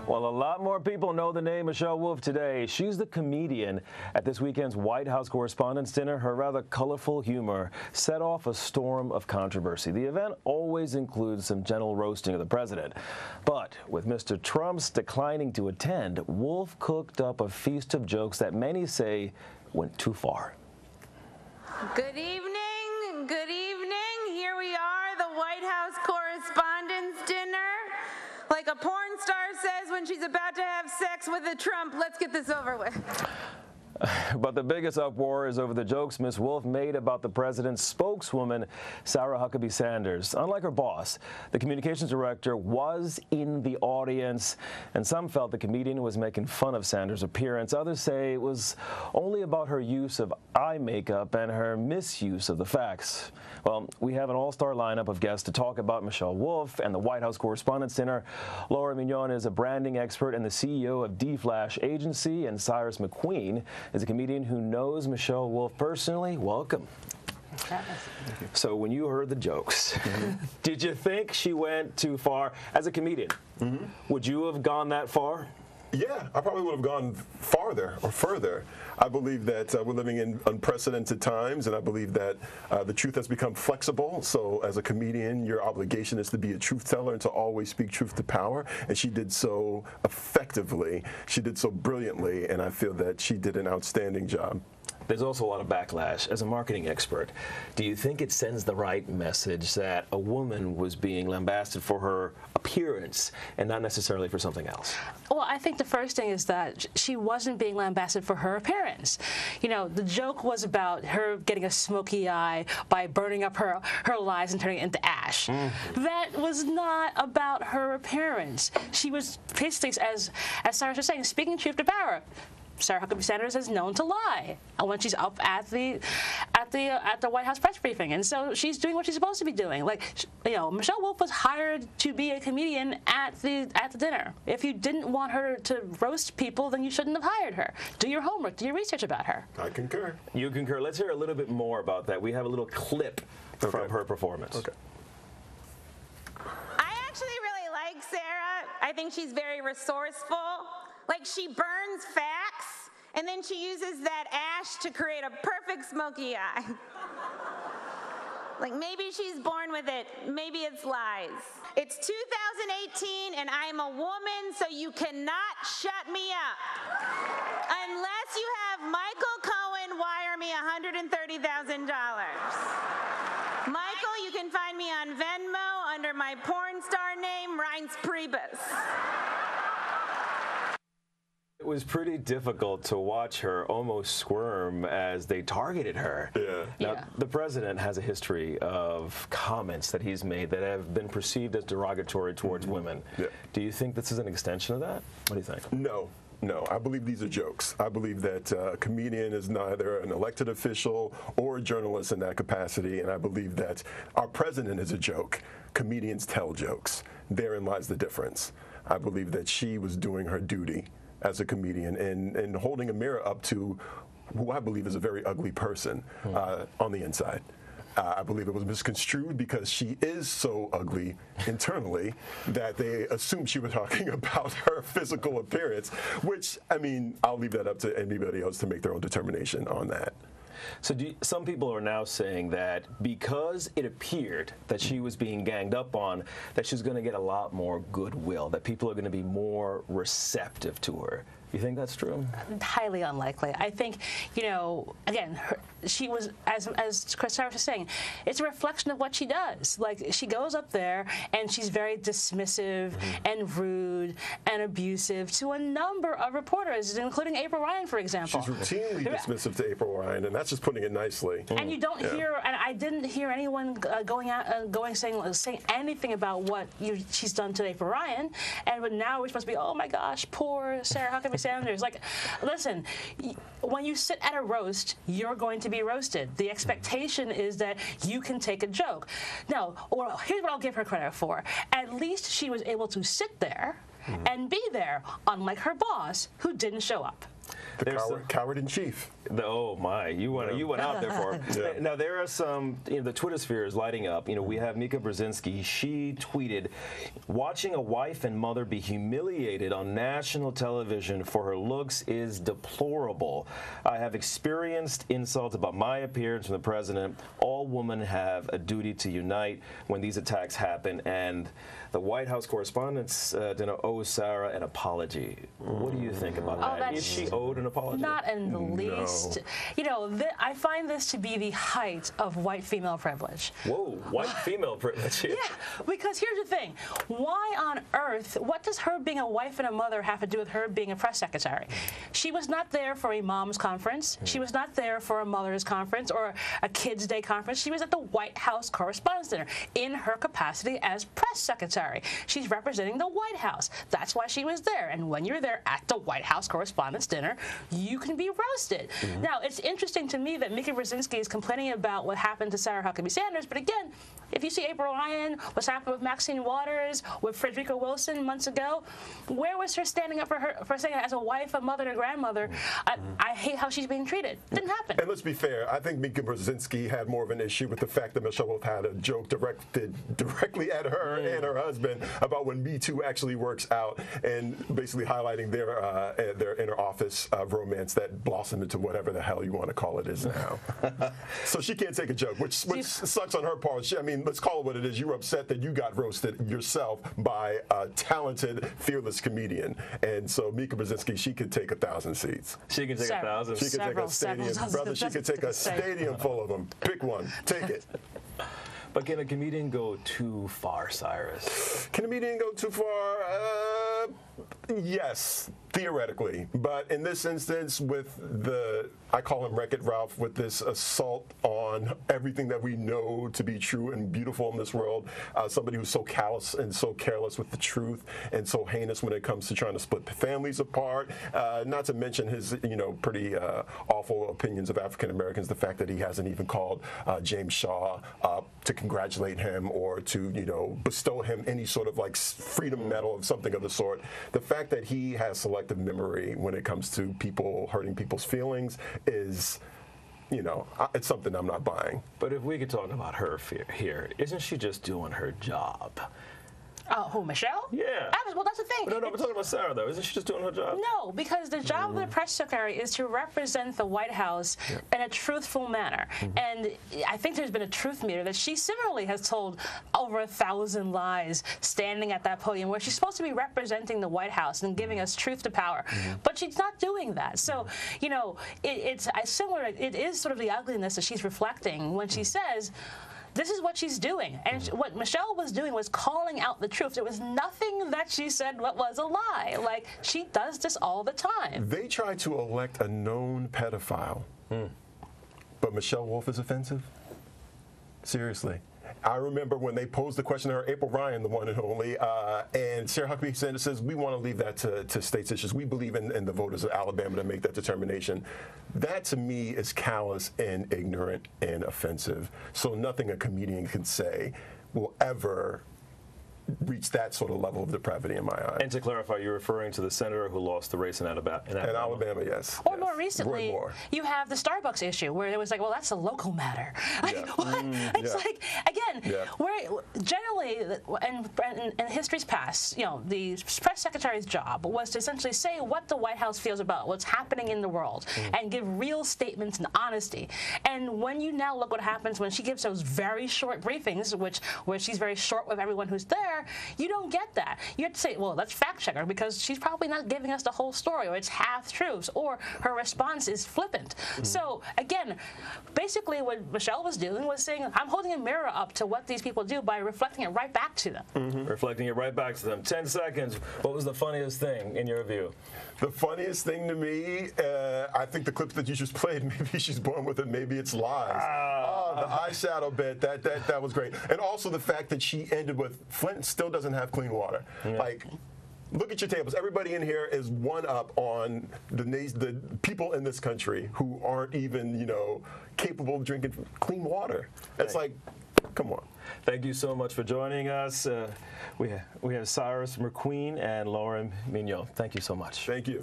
Well, a lot more people know the name Michelle Wolff today. She's the comedian at this weekend's White House Correspondents' Dinner. Her rather colorful humor set off a storm of controversy. The event always includes some gentle roasting of the president. But with Mr. Trump's declining to attend, Wolff cooked up a feast of jokes that many say went too far. Good evening. Good evening. Here we are, the White House Correspondents' Dinner. Like a porn star says when she's about to have sex with a Trump, let's get this over with. But the biggest uproar is over the jokes Ms. Wolff made about the president's spokeswoman, Sarah Huckabee Sanders. Unlike her boss, the communications director was in the audience, and some felt the comedian was making fun of Sanders' appearance. Others say it was only about her use of eye makeup and her misuse of the facts. Well, we have an all-star lineup of guests to talk about Michelle Wolff and the White House Correspondents' Dinner. Laura Mignott is a branding expert and the CEO of D-Flash Agency, and Cyrus McQueen is a comedian who knows Michelle Wolff personally. Welcome. So when you heard the jokes, did you think she went too far? As a comedian, would you have gone that far? Yeah, I probably would have gone farther or further. I believe that we're living in unprecedented times, and I believe that the truth has become flexible. So as a comedian, your obligation is to be a truth teller and to always speak truth to power. And she did so effectively. She did so brilliantly, and I feel that she did an outstanding job. There's also a lot of backlash. As a marketing expert, do you think it sends the right message that a woman was being lambasted for her appearance and not necessarily for something else? Well, I think the first thing is that she wasn't being lambasted for her appearance. You know, the joke was about her getting a smoky eye by burning up her lives and turning it into ash. That was not about her appearance. She was basically, as Cyrus was saying, speaking truth to power. Sarah Huckabee Sanders is known to lie when she's up at the White House press briefing, and so she's doing what she's supposed to be doing. Like, you know, Michelle Wolff was hired to be a comedian at the dinner. If you didn't want her to roast people, then you shouldn't have hired her. Do your homework. Do your research about her. I concur. You concur. Let's hear a little bit more about that. We have a little clip from her performance. Okay. I actually really like Sarah. I think she's very resourceful. Like, she burns facts, and then she uses that ash to create a perfect smoky eye. Like, maybe she's born with it. Maybe it's lies. It's 2018, and I'm a woman, so you cannot shut me up. Unless you have Michael Cohen wire me $130,000. Michael, you can find me on Venmo under my porn star name, Reince Priebus. It was pretty difficult to watch her almost squirm as they targeted her. Now, the president has a history of comments that he's made that have been perceived as derogatory towards women. Do you think this is an extension of that? What do you think? No. No, I believe these are jokes. I believe that a comedian is neither an elected official or a journalist in that capacity, and I believe that our president is a joke. Comedians tell jokes. Therein lies the difference. I believe that she was doing her duty as a comedian and holding a mirror up to who I believe is a very ugly person on the inside. I believe it was misconstrued because she is so ugly internally that they assumed she was talking about her physical appearance, which, I mean, I'll leave that up to anybody else to make their own determination on that. So some people are now saying that because it appeared that she was being ganged up on, that she's going to get a lot more goodwill, that people are going to be more receptive to her. You think that's true? Highly unlikely. I think, you know, again, she was, as Cyrus was saying, it's a reflection of what she does. Like, she goes up there and she's very dismissive and rude and abusive to a number of reporters, including April Ryan, for example. She's routinely dismissive to April Ryan, and that's just putting it nicely. And you don't hear, and I didn't hear anyone saying anything about what she's done to April Ryan. But now we're supposed to be, oh my gosh, poor Sarah Huckabee Sanders. Like, listen, when you sit at a roast, you're going to be roasted. The expectation is that you can take a joke. Now, well, here's what I'll give her credit for. At least she was able to sit there and be there, unlike her boss, who didn't show up. The coward in chief. Oh my, you went out there for it. Yeah. Now there are some, the Twitter sphere is lighting up. We have Mika Brzezinski. She tweeted, "Watching a wife and mother be humiliated on national television for her looks is deplorable. I have experienced insults about my appearance from the president. All women have a duty to unite when these attacks happen." And the White House Correspondents' Dinner owes Sarah an apology. What do you think about that? Is she owed an apology? Not in the least. I find this to be the height of white female privilege. Whoa, white female privilege. Yeah, because here's the thing. Why on earth, what does her being a wife and a mother have to do with her being a press secretary? She was not there for a mom's conference. She was not there for a mother's conference or a kids' day conference. She was at the White House Correspondents' Dinner in her capacity as press secretary. She's representing the White House. That's why she was there. And when you're there at the White House Correspondents' Dinner, you can be roasted. Now, it's interesting to me that Mika Brzezinski is complaining about what happened to Sarah Huckabee Sanders, but again, if you see April Ryan, what's happened with Maxine Waters, with Frederica Wilson months ago, where was her standing up for saying as a wife, a mother, and a grandmother, I hate how she's being treated? Didn't happen. And let's be fair, I think Mika Brzezinski had more of an issue with the fact that Michelle Wolff had a joke directed directly at her and her husband about when Me Too actually works out, and basically highlighting their inner office romance that blossomed into whatever the hell you want to call it is now. So she can't take a joke, which sucks on her part. I mean, let's call it what it is. You were upset that you got roasted yourself by a talented, fearless comedian. And so Mika Brzezinski, she could take 1,000 seats. She could take 1,000. She could take a stadium. Brother, she could take a stadium full of them. Pick one. Take it. But can a comedian go too far, Cyrus? Can a comedian go too far? Yes, theoretically. But in this instance, with I call him Wreck-It Ralph, with this assault on everything that we know to be true and beautiful in this world, somebody who's so callous and so careless with the truth and so heinous when it comes to trying to split families apart, not to mention his, pretty awful opinions of African Americans, the fact that he hasn't even called James Shaw up to congratulate him or to, bestow him any sort of like freedom medal of something of the sort. The fact that he has selective memory when it comes to people hurting people's feelings is, it's something I'm not buying. But if we could talk about her here, isn't she just doing her job? Who, Michelle? Yeah. Well, that's the thing. No, we're talking about Sarah, though. Isn't she just doing her job? No, because the job of the press secretary is to represent the White House in a truthful manner. And I think there's been a truth meter that she similarly has told over 1,000 lies standing at that podium where she's supposed to be representing the White House and giving us truth to power. But she's not doing that. So, it's similar. It is sort of the ugliness that she's reflecting when she says, this is what she's doing. And what Michelle was doing was calling out the truth. There was nothing that she said what was a lie. Like, she does this all the time. They tried to elect a known pedophile. But Michelle Wolff is offensive? Seriously. I remember when they posed the question to her, April Ryan, the one and only, and Sarah Huckabee Sanders says, we want to leave that to states issues. We believe in the voters of Alabama to make that determination. That, to me, is callous and ignorant and offensive. So nothing a comedian can say will ever reach that sort of level of depravity in my eyes. And to clarify, you're referring to the senator who lost the race in Alabama. In Alabama, yes. Or more recently, you have the Starbucks issue where it was like, well, that's a local matter. It's like, again, where generally, in history's past, the press secretary's job was to essentially say what the White House feels about what's happening in the world and give real statements and honesty. And when you now look what happens when she gives those very short briefings, where she's very short with everyone who's there, you don't get that. You have to say, well, let's fact check her because she's probably not giving us the whole story, or it's half truths, or her response is flippant. So again, basically what Michelle was doing was saying, I'm holding a mirror up to what these people do by reflecting it right back to them. Reflecting it right back to them. 10 seconds. What was the funniest thing in your view? The funniest thing to me, I think the clips that you just played, maybe she's born with it, maybe it's lies. The eyeshadow bit, that was great. And also the fact that she ended with, Flint still doesn't have clean water. Like, look at your tables. Everybody in here is one up on the people in this country who aren't even, capable of drinking clean water. It's like, come on. Thank you so much for joining us. We have Cyrus McQueen and Laura Mignott. Thank you so much. Thank you.